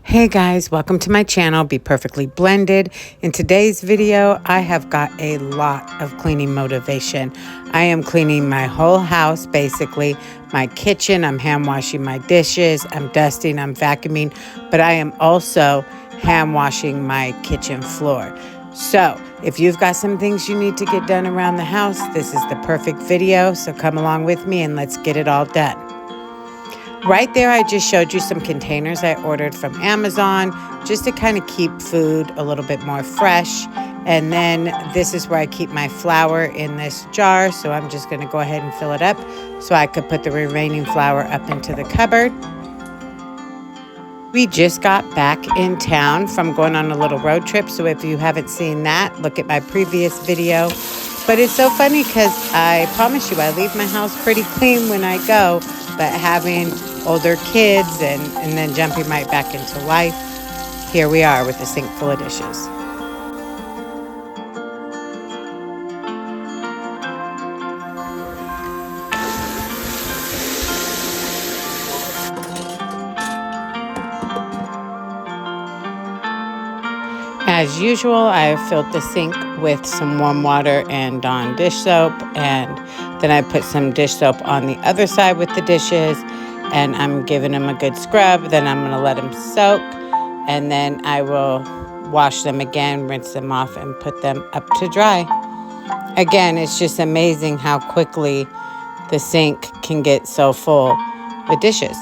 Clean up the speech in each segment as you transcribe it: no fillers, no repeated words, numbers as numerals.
Hey guys, welcome to my channel, Be Perfectly Blended. In today's video, I have got a lot of cleaning motivation. I am cleaning my whole house, basically. My kitchen, I'm hand washing my dishes, I'm dusting, I'm vacuuming, but I am also hand washing my kitchen floor. So if you've got some things you need to get done around the house, this is the perfect video. So come along with me and let's get it all done. Right there, I just showed you some containers I ordered from Amazon just to kind of keep food a little bit more fresh. And then this is where I keep my flour in this jar. So I'm just going to go ahead and fill it up so I could put the remaining flour up into the cupboard. We just got back in town from going on a little road trip. So if you haven't seen that, look at my previous video. But it's so funny because I promise you, I leave my house pretty clean when I go, but having older kids and then jumping right back into life, here we are with a sink full of dishes. As usual, I have filled the sink with some warm water and Dawn dish soap, and then I put some dish soap on the other side with the dishes, and I'm giving them a good scrub. Then I'm going to let them soak, and then I will wash them again, rinse them off, and put them up to dry. Again, it's just amazing how quickly the sink can get so full with dishes.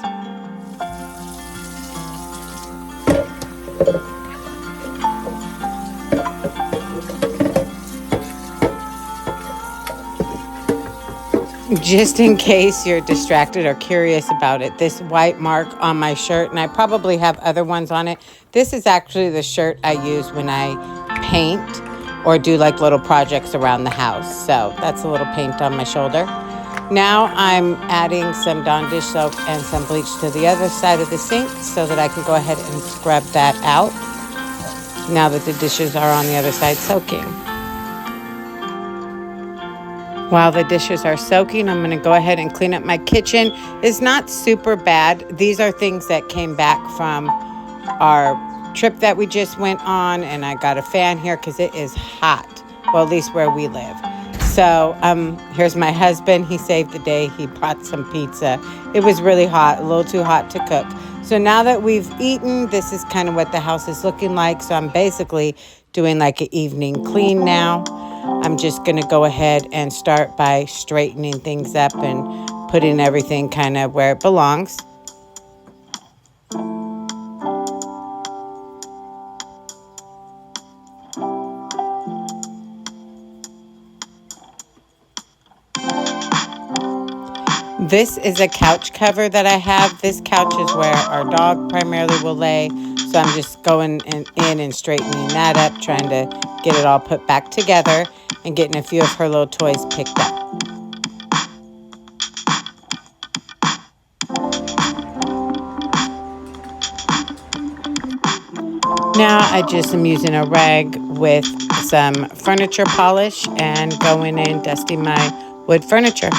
Just in case you're distracted or curious about it, this white mark on my shirt, and I probably have other ones on it, this is actually the shirt I use when I paint or do like little projects around the house. So that's a little paint on my shoulder. Now I'm adding some Dawn dish soap and some bleach to the other side of the sink so that I can go ahead and scrub that out now that the dishes are on the other side soaking. While the dishes are soaking, I'm going to go ahead and clean up my kitchen. It's not super bad. These are things that came back from our trip that we just went on, and I got a fan here because it is hot, well, at least where we live. So here's my husband. He saved the day. He brought some pizza. It was really hot, a little too hot to cook. So now that we've eaten, this is kind of what the house is looking like. So I'm basically doing like an evening clean now. I'm just going to go ahead and start by straightening things up and putting everything kind of where it belongs. This is a couch cover that I have. This couch is where our dog primarily will lay. So I'm just going in and straightening that up, trying to get it all put back together and getting a few of her little toys picked up. Now I just am using a rag with some furniture polish and going in dusting my wood furniture.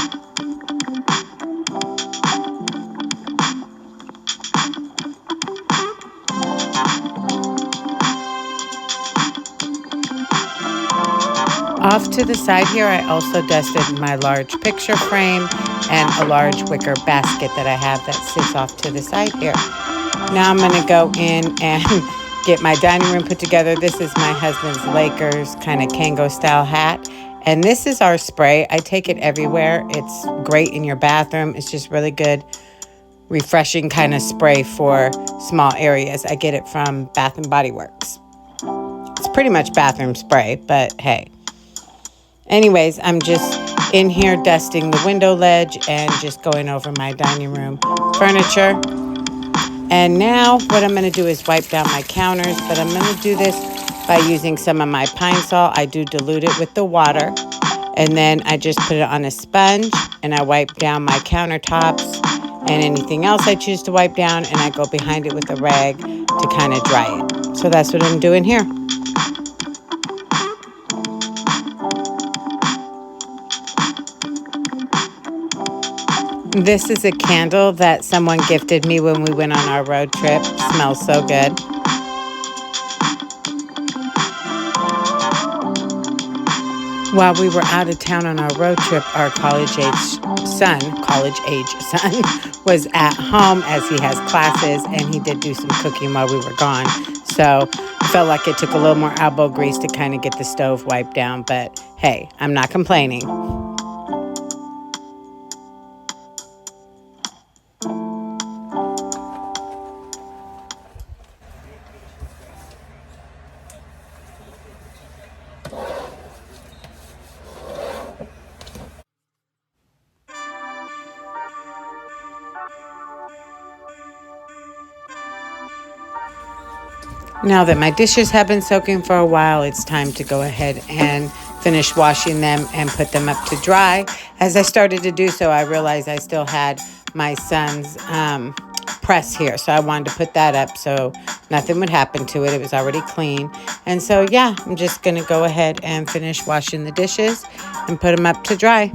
Off to the side here, I also dusted my large picture frame and a large wicker basket that I have that sits off to the side here. Now I'm going to go in and get my dining room put together. This is my husband's Lakers kind of Kango style hat. And this is our spray. I take it everywhere. It's great in your bathroom. It's just really good, refreshing kind of spray for small areas. I get it from Bath and Body Works. It's pretty much bathroom spray, but hey. Anyways, I'm just in here dusting the window ledge and just going over my dining room furniture. And now what I'm going to do is wipe down my counters, but I'm going to do this by using some of my pine sol. I do dilute it with the water, and then I just put it on a sponge and I wipe down my countertops and anything else I choose to wipe down, and I go behind it with a rag to kind of dry it. So that's what I'm doing here. This is a candle that someone gifted me when we went on our road trip. Smells so good. While we were out of town on our road trip, our college-age son, was at home as he has classes, and he did do some cooking while we were gone. So I felt like it took a little more elbow grease to kind of get the stove wiped down, but hey, I'm not complaining. Now that my dishes have been soaking for a while, it's time to go ahead and finish washing them and put them up to dry. As I started to do so, I realized I still had my son's press here. So I wanted to put that up so nothing would happen to it. It was already clean. And so, yeah, I'm just going to go ahead and finish washing the dishes and put them up to dry.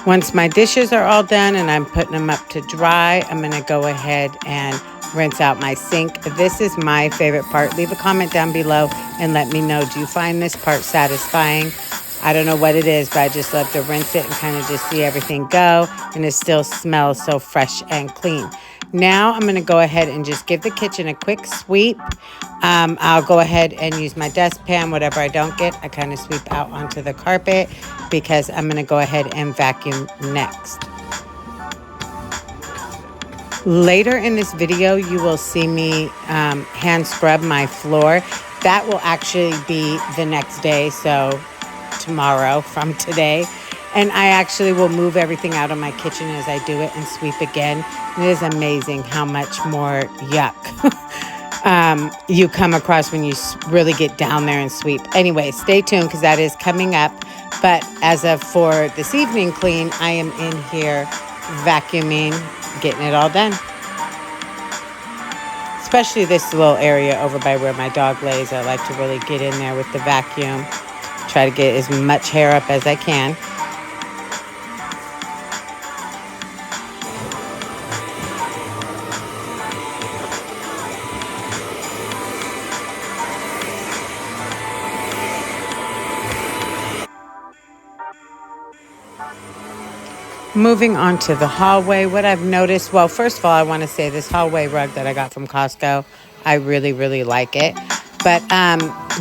Once my dishes are all done and I'm putting them up to dry, I'm going to go ahead and rinse out my sink. This is my favorite part. Leave a comment down below and let me know, do you find this part satisfying? I don't know what it is, but I just love to rinse it and kind of just see everything go, and it still smells so fresh and clean. Now I'm going to go ahead and just give the kitchen a quick sweep. I'll go ahead and use my dustpan. Whatever I don't get, I kind of sweep out onto the carpet because I'm going to go ahead and vacuum next. Later in this video, you will see me hand scrub my floor. That will actually be the next day, so tomorrow from today. And I actually will move everything out of my kitchen as I do it and sweep again. It is amazing how much more yuck you come across when you really get down there and sweep. Anyway, stay tuned because that is coming up. But as of for this evening clean, I am in here vacuuming, getting it all done. Especially this little area over by where my dog lays. I like to really get in there with the vacuum. Try to get as much hair up as I can. Moving on to the hallway, what I've noticed, well, first of all, I want to say this hallway rug that I got from Costco, I really, really like it. But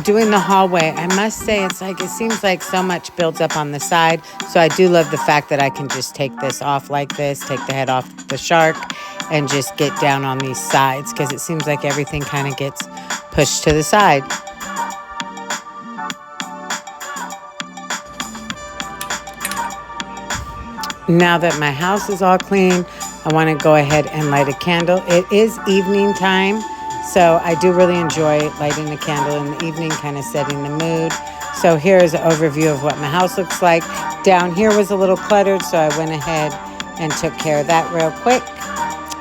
doing the hallway, I must say, it seems like so much builds up on the side. So I do love the fact that I can just take this off like this, take the head off the shark, and just get down on these sides because it seems like everything kind of gets pushed to the side. Now that my house is all clean, I want to go ahead and light a candle. It is evening time, so I do really enjoy lighting a candle in the evening, kind of setting the mood. So here is an overview of what my house looks like. Down here was a little cluttered, so I went ahead and took care of that real quick.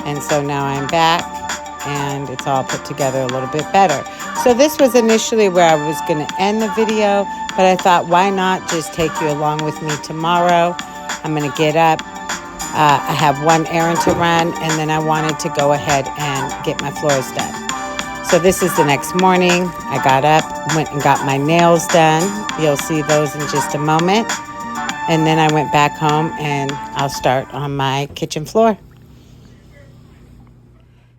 And so now I'm back, and it's all put together a little bit better. So this was initially where I was going to end the video, but I thought, why not just take you along with me tomorrow? I'm going to get up. I have one errand to run, and then I wanted to go ahead and get my floors done. So this is the next morning. I got up, went and got my nails done. You'll see those in just a moment. And then I went back home, and I'll start on my kitchen floor.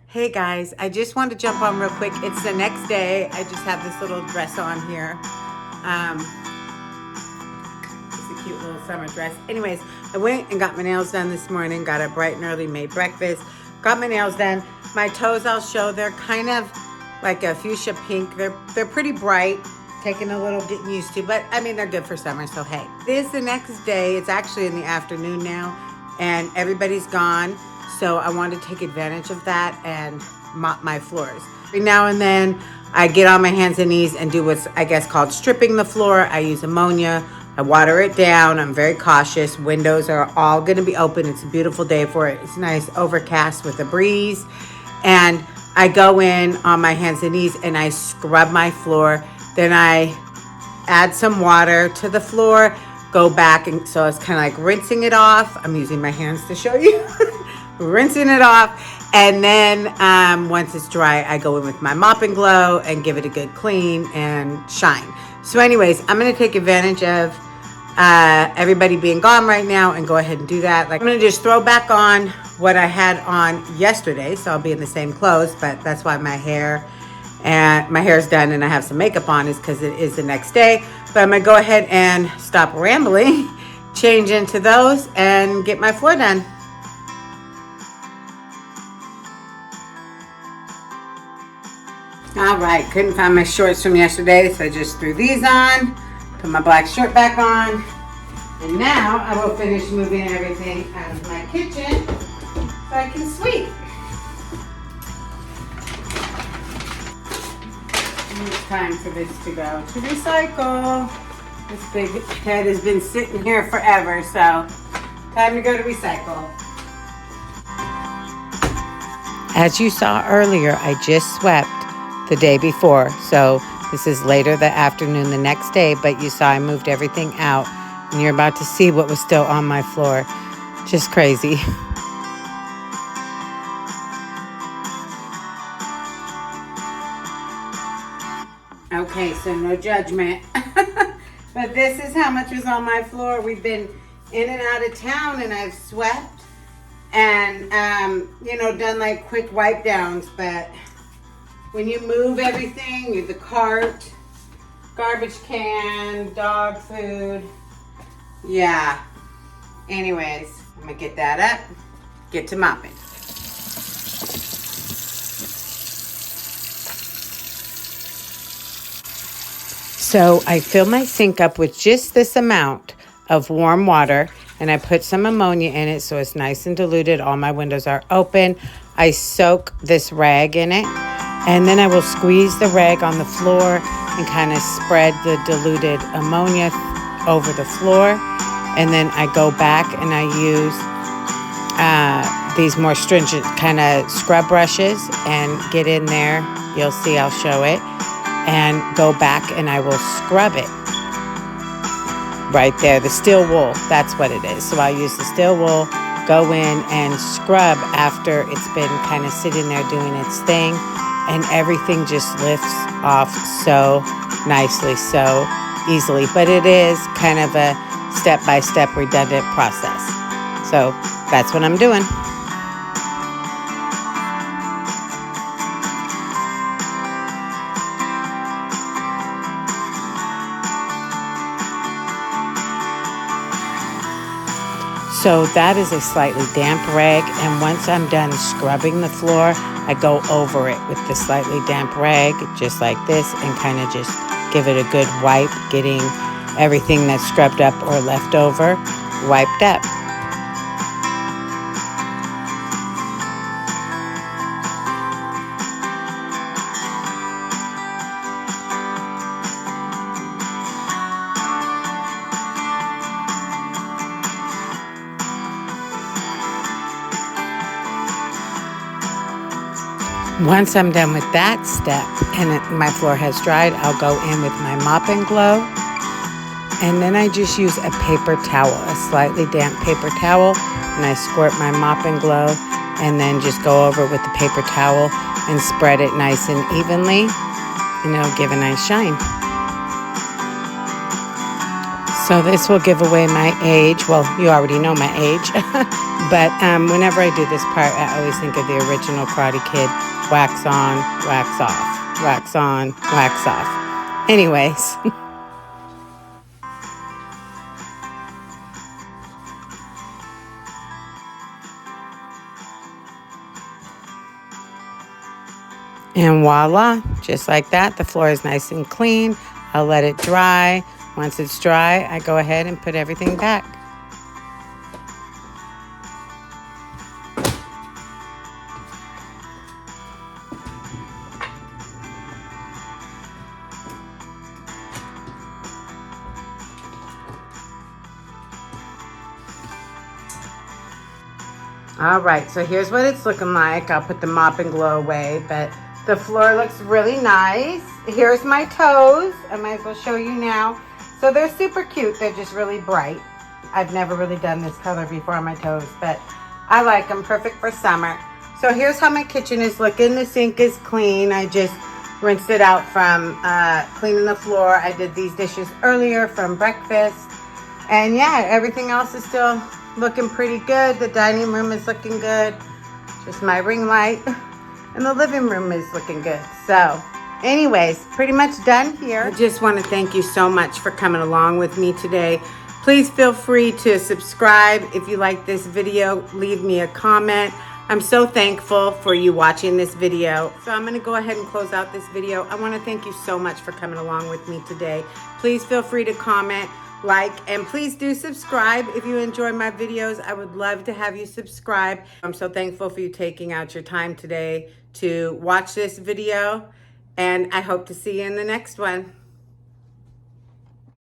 Hey guys, I just wanted to jump on real quick. It's the next day. I just have this little dress on here. Cute little summer dress. Anyways, I went and got my nails done this morning, got up bright and early, made breakfast, got my nails done. My toes I'll show, they're kind of like a fuchsia pink. They're pretty bright, taking a little getting used to, but I mean, they're good for summer, so hey. This is the next day. It's actually in the afternoon now. and everybody's gone. So I wanted to take advantage of that and mop my floors. Every now and then I get on my hands and knees and do what's, I guess, called stripping the floor. I use ammonia. I water it down. I'm very cautious. Windows are all going to be open. It's a beautiful day for it. It's nice overcast with a breeze. And I go in on my hands and knees and I scrub my floor. Then I add some water to the floor, go back, and so it's kind of like rinsing it off. I'm using my hands to show you. Rinsing it off. And then once it's dry, I go in with my Mop and Glow and give it a good clean and shine. So anyways, I'm going to take advantage of everybody being gone right now and go ahead and do that. Like, I'm going to just throw back on what I had on yesterday. So I'll be in the same clothes, but that's why my hair's done and I have some makeup on, is because it is the next day. But I'm going to go ahead and stop rambling, change into those, and get my floor done. All right, couldn't find my shorts from yesterday, so I just threw these on, put my black shirt back on, and now I will finish moving everything out of my kitchen so I can sweep. And it's time for this to go to recycle. This big head has been sitting here forever, so time to go to recycle. As you saw earlier, I just swept the day before, so this is later the afternoon the next day, but you saw I moved everything out and you're about to see what was still on my floor. Just crazy. Okay, so no judgment. But this is how much was on my floor. We've been in and out of town and I've swept and done like quick wipe downs, but when you move everything, the cart, garbage can, dog food, yeah. Anyways, I'm gonna get that up, get to mopping. So I fill my sink up with just this amount of warm water, and I put some ammonia in it so it's nice and diluted. All my windows are open. I soak this rag in it, and then I will squeeze the rag on the floor and kind of spread the diluted ammonia over the floor. And then I go back and I use these more stringent kind of scrub brushes and get in there. You'll see, I'll show it. And go back and I will scrub it. Right there, the steel wool, that's what it is. So I'll use the steel wool, go in and scrub after it's been kind of sitting there doing its thing. And everything just lifts off so nicely, so easily. But it is kind of a step-by-step redundant process. So that's what I'm doing. So that is a slightly damp rag, and once I'm done scrubbing the floor, I go over it with the slightly damp rag, just like this, and kind of just give it a good wipe, getting everything that's scrubbed up or left over wiped up. Once I'm done with that step and my floor has dried, I'll go in with my Mop and Glow. And then I just use a paper towel, a slightly damp paper towel, and I squirt my Mop and Glow and then just go over with the paper towel and spread it nice and evenly, and it'll give a nice shine. So this will give away my age. Well, you already know my age. But whenever I do this part, I always think of the original Karate Kid. Wax on, wax off. Wax on, wax off. Anyways. And voila, just like that, the floor is nice and clean. I'll let it dry. Once it's dry, I go ahead and put everything back. All right, so here's what it's looking like. I'll put the Mop and Glow away, but the floor looks really nice. Here's my toes. I might as well show you now. So they're super cute. They're just really bright. I've never really done this color before on my toes, but I like them. Perfect for summer. So here's how my kitchen is looking. The sink is clean. I just rinsed it out from cleaning the floor. I did these dishes earlier from breakfast. And yeah, everything else is still looking pretty good. The dining room is looking good. Just my ring light. And the living room is looking good. So anyways, pretty much done here. I just want to thank you so much for coming along with me today. Please feel free to subscribe. If you like this video, leave me a comment. I'm so thankful for you watching this video. So I'm going to go ahead and close out this video. I want to thank you so much for coming along with me today. Please feel free to comment, like, and please do subscribe if you enjoy my videos. I would love to have you subscribe. I'm so thankful for you taking out your time today to watch this video, and I hope to see you in the next one.